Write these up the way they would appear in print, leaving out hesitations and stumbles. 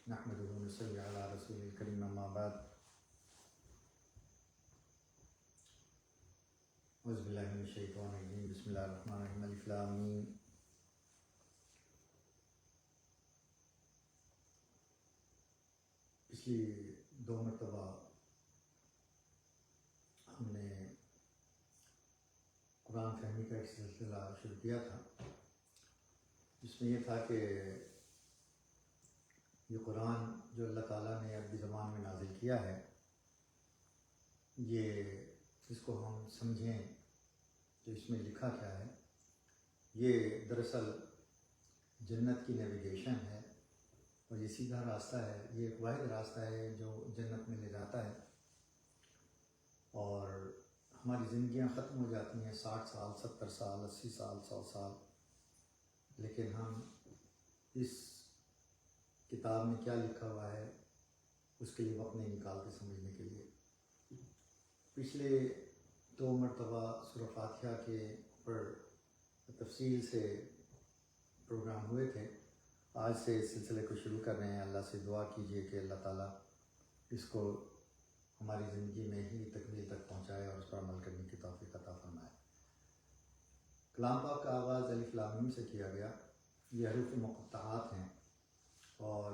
نحمده ونصلي على رسول الكريم اما بعد اعوذ باللہ من الشیطان الرجیم بسم اللہ الرحمن الرحیم الف لام میم پچھلی 2 مرتبہ ہم نے قرآن فہمی کا ایک سلسلہ شروع کیا تھا جس میں یہ تھا کہ یہ قرآن جو اللہ تعالیٰ نے عربی زبان میں نازل کیا ہے اس کو ہم سمجھیں کہ اس میں لکھا کیا ہے۔ یہ دراصل جنت کی نیویگیشن ہے اور یہ سیدھا راستہ ہے، یہ ایک واحد راستہ ہے جو جنت میں لے جاتا ہے۔ اور ہماری زندگیاں ختم ہو جاتی ہیں 60 سال 70 سال 80 سال 100 سال، لیکن ہم اس کتاب میں کیا لکھا ہوا ہے اس کے لیے وقت نہیں نکالتے سمجھنے کے لیے۔ پچھلے 2 مرتبہ سورہ فاتحہ کے اوپر تفصیل سے پروگرام ہوئے تھے۔ آج سے اس سلسلے کو شروع کر رہے ہیں۔ اللہ سے دعا کیجیے کہ اللہ تعالیٰ اس کو ہماری زندگی میں ہی تکمیل تک پہنچائے اور اس پر عمل کرنے کی توفیق عطا فرمائے۔ کلام پاک کا آغاز الف لام میم سے کیا گیا۔ یہ حروف مقطعات ہیں، اور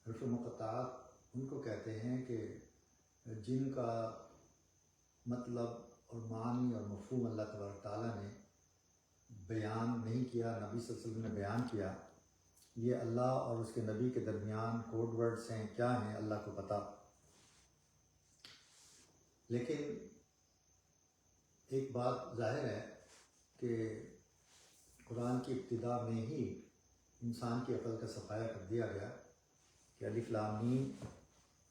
حروف مقطعات ان کو کہتے ہیں کہ جن کا مطلب اور معنی اور مفہوم اللہ تبارک تعالیٰ نے بیان نہیں کیا، نبی صلی اللہ علیہ وسلم نے بیان کیا۔ یہ اللہ اور اس کے نبی کے درمیان کوڈ ورڈز ہیں، کیا ہیں اللہ کو پتہ۔ لیکن ایک بات ظاہر ہے کہ قرآن کی ابتدا میں ہی انسان کی عقل کا صفایا کر دیا گیا کہ الف لام میم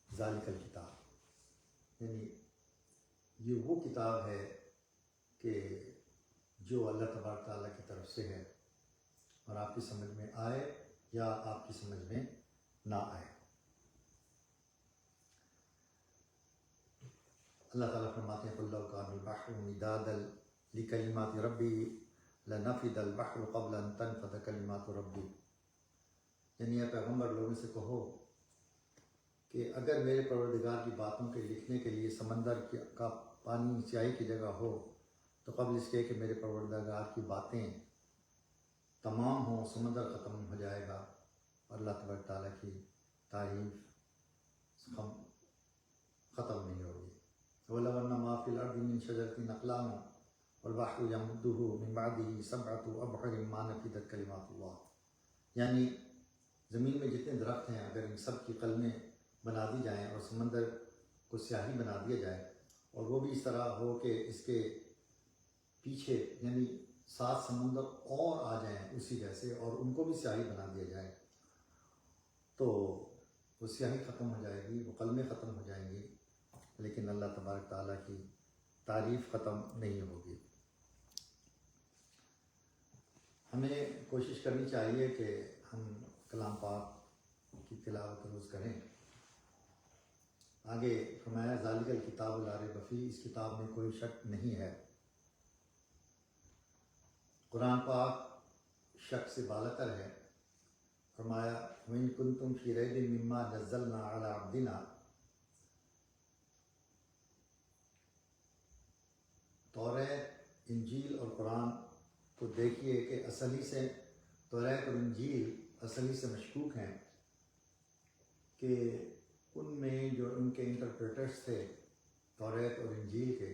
ذالک الکتاب، یعنی یہ وہ کتاب ہے کہ جو اللہ تبارک تعالیٰ کی طرف سے ہے، اور آپ کی سمجھ میں آئے یا آپ کی سمجھ میں نہ آئے۔ اللہ تعالیٰ فرماتے ہیں قُل لَوْ كَانَ الْبَحْرُ مِدَادًا لِكَلِمَاتِ رَبِّي لَنَفِدَ الْبَحْرُ قَبْلَ أَن تَنفَدَ كَلِمَاتُ رَبِّي، یعنی اے پیغمبر لوگوں سے کہو کہ اگر میرے پروردگار کی باتوں کے لکھنے کے لیے سمندر کا پانی سیاہی کی جگہ ہو تو قبل اس کے کہ میرے پروردگار کی باتیں تمام ہوں سمندر ختم ہو جائے گا، اور اللہ تبارک تعالیٰ کی تعریف ختم نہیں ہوگی۔ وَلَوْ أَنَّ مَا فِي الْأَرْضِ مِنْ شَجَرَةٍ أَقْلَامٌ وَالْبَحْرُ يَمُدُّهُ مِنْ بَعْدِهِ 7 أَبْحُرٍ مَا نَفِدَتْ كَلِمَاتُ اللَّهِ، یعنی زمین میں جتنے درخت ہیں اگر ان سب کی قلمیں بنا دی جائیں اور سمندر کو سیاہی بنا دیا جائے، اور وہ بھی اس طرح ہو کہ اس کے پیچھے یعنی 7 سمندر اور آ جائیں اسی جیسے اور ان کو بھی سیاہی بنا دیا جائے، تو وہ سیاہی ختم ہو جائے گی، وہ قلمیں ختم ہو جائیں گی، لیکن اللہ تبارک تعالیٰ کی تعریف ختم نہیں ہوگی۔ ہمیں کوشش کرنی چاہیے کہ ہم کلام پاک کی تلاوت روز کریں۔ آگے فرمایا ذالک الکتاب لا ریب فیہ، اس کتاب میں کوئی شک نہیں ہے۔ قرآن پاک شک سے بالاتر ہے۔ فرمایا وَإِن كُنتُمْ فِي رَيْبٍ مِّمَّا نَزَّلْنَا عَلَىٰ عَبْدِنَا، توریت انجیل اور قرآن کو دیکھیے کہ اصلی سے توریت اور انجیل اصلی سے مشکوک ہیں، کہ ان میں جو ان کے انٹرپریٹرز تھے توریت اور انجیل کے،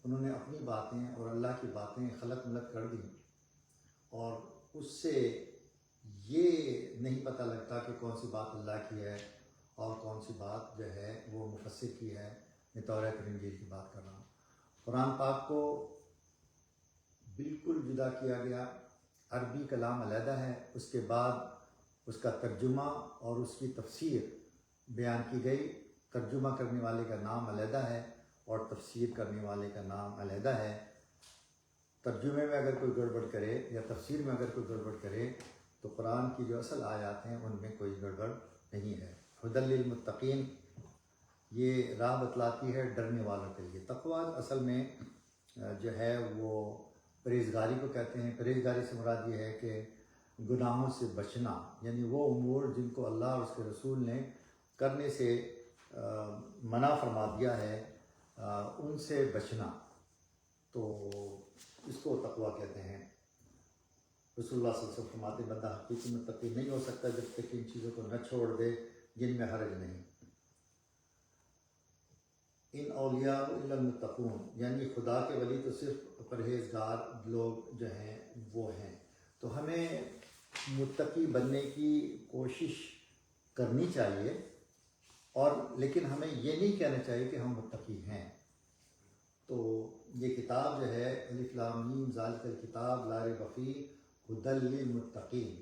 انہوں نے اپنی باتیں اور اللہ کی باتیں خلط ملط کر دیں، اور اس سے یہ نہیں پتہ لگتا کہ کون سی بات اللہ کی ہے اور کون سی بات جو ہے وہ مفسر کی ہے۔ میں توریت اور انجیل کی بات کر رہا ہوں۔ قرآن پاک کو بالکل جدا کیا گیا، عربی کلام علیحدہ ہے، اس کے بعد اس کا ترجمہ اور اس کی تفسیر بیان کی گئی۔ ترجمہ کرنے والے کا نام علیحدہ ہے اور تفسیر کرنے والے کا نام علیحدہ ہے۔ ترجمے میں اگر کوئی گڑبڑ کرے یا تفسیر میں اگر کوئی گڑبڑ کرے تو قرآن کی جو اصل آیات ہیں ان میں کوئی گڑبڑ نہیں ہے۔ ھدی للمتقین، یہ راہ بتلاتی ہے ڈرنے والوں کے لیے۔ تقویٰ اصل میں جو ہے وہ پرہیزگاری کو کہتے ہیں۔ پرہیزگاری سے مراد یہ ہے کہ گناہوں سے بچنا، یعنی وہ امور جن کو اللہ اور اس کے رسول نے کرنے سے منع فرما دیا ہے، ان سے بچنا، تو اس کو تقویٰ کہتے ہیں۔ رسول اللہ صلی اللہ علیہ وسلم فرماتے ہیں بندہ حقیقی متقی نہیں ہو سکتا جب تک ان چیزوں کو نہ چھوڑ دے جن میں حرج نہیں۔ ان اولیاء الا المتقون، یعنی خدا کے ولی تو صرف پرہیزگار لوگ جو ہیں وہ ہیں۔ تو ہمیں متقی بننے کی کوشش کرنی چاہیے، اور لیکن ہمیں یہ نہیں کہنا چاہیے کہ ہم متقی ہیں۔ تو یہ کتاب جو ہے الف لام میم ذالک الکتاب لا ریب فیہ ھدی للمتقین،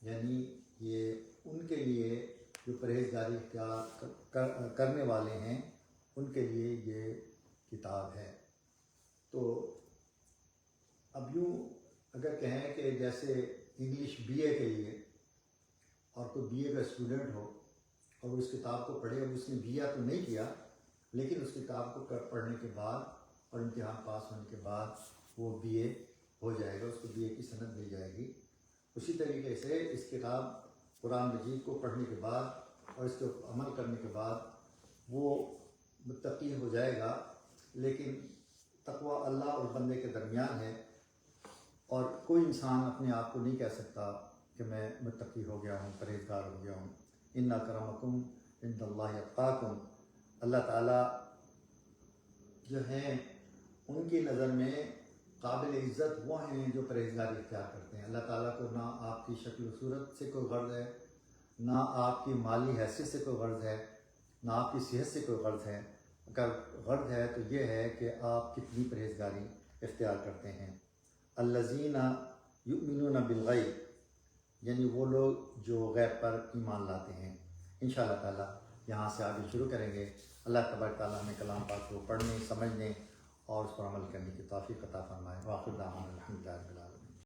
یعنی یہ ان کے لیے جو پرہیزگاری اختیار کرنے والے ہیں ان کے لیے یہ کتاب ہے۔ تو اب یوں اگر کہیں کہ جیسے انگلش بی اے کے لیے، اور کوئی بی اے کا اسٹوڈنٹ ہو اور اس کتاب کو پڑھے، اب اس نے بی اے تو نہیں کیا لیکن اس کتاب کو پڑھنے کے بعد اور امتحان پاس ہونے کے بعد وہ بی اے ہو جائے گا، اس کو بی اے کی سند مل جائے گی۔ اسی طریقے سے اس کتاب قرآن مجید کو پڑھنے کے بعد اور اس کو عمل کرنے کے بعد وہ متقی ہو جائے گا۔ لیکن تقویٰ اللہ اور بندے کے درمیان ہے، اور کوئی انسان اپنے آپ کو نہیں کہہ سکتا کہ میں متقی ہو گیا ہوں، پرہیزگار ہو گیا ہوں۔ ان اکرمکم عند اللہ اتقاکم، اللہ تعالیٰ جو ہیں ان کی نظر میں قابل عزت وہ ہیں جو پرہیزگاری اختیار کرتے ہیں۔ اللہ تعالیٰ کو نہ آپ کی شکل و صورت سے کوئی غرض ہے، نہ آپ کی مالی حیثیت سے کوئی غرض ہے، نہ آپ کی صحت سے کوئی غرض ہے۔ اگر غرض ہے تو یہ ہے کہ آپ کتنی پرہیزگاری اختیار کرتے ہیں۔ الذین یؤمنون بالغیب، یعنی وہ لوگ جو غیب پر ایمان لاتے ہیں۔ انشاءاللہ تعالیٰ یہاں سے آگے شروع کریں گے۔ اللہ تبارک تعالیٰ ہمیں کلام پاک کو پڑھنے، سمجھنے اور اس پر عمل کرنے کی توفیق عطا فرمائے۔ وآخر دعوانا الحمدللہ رب العالمین۔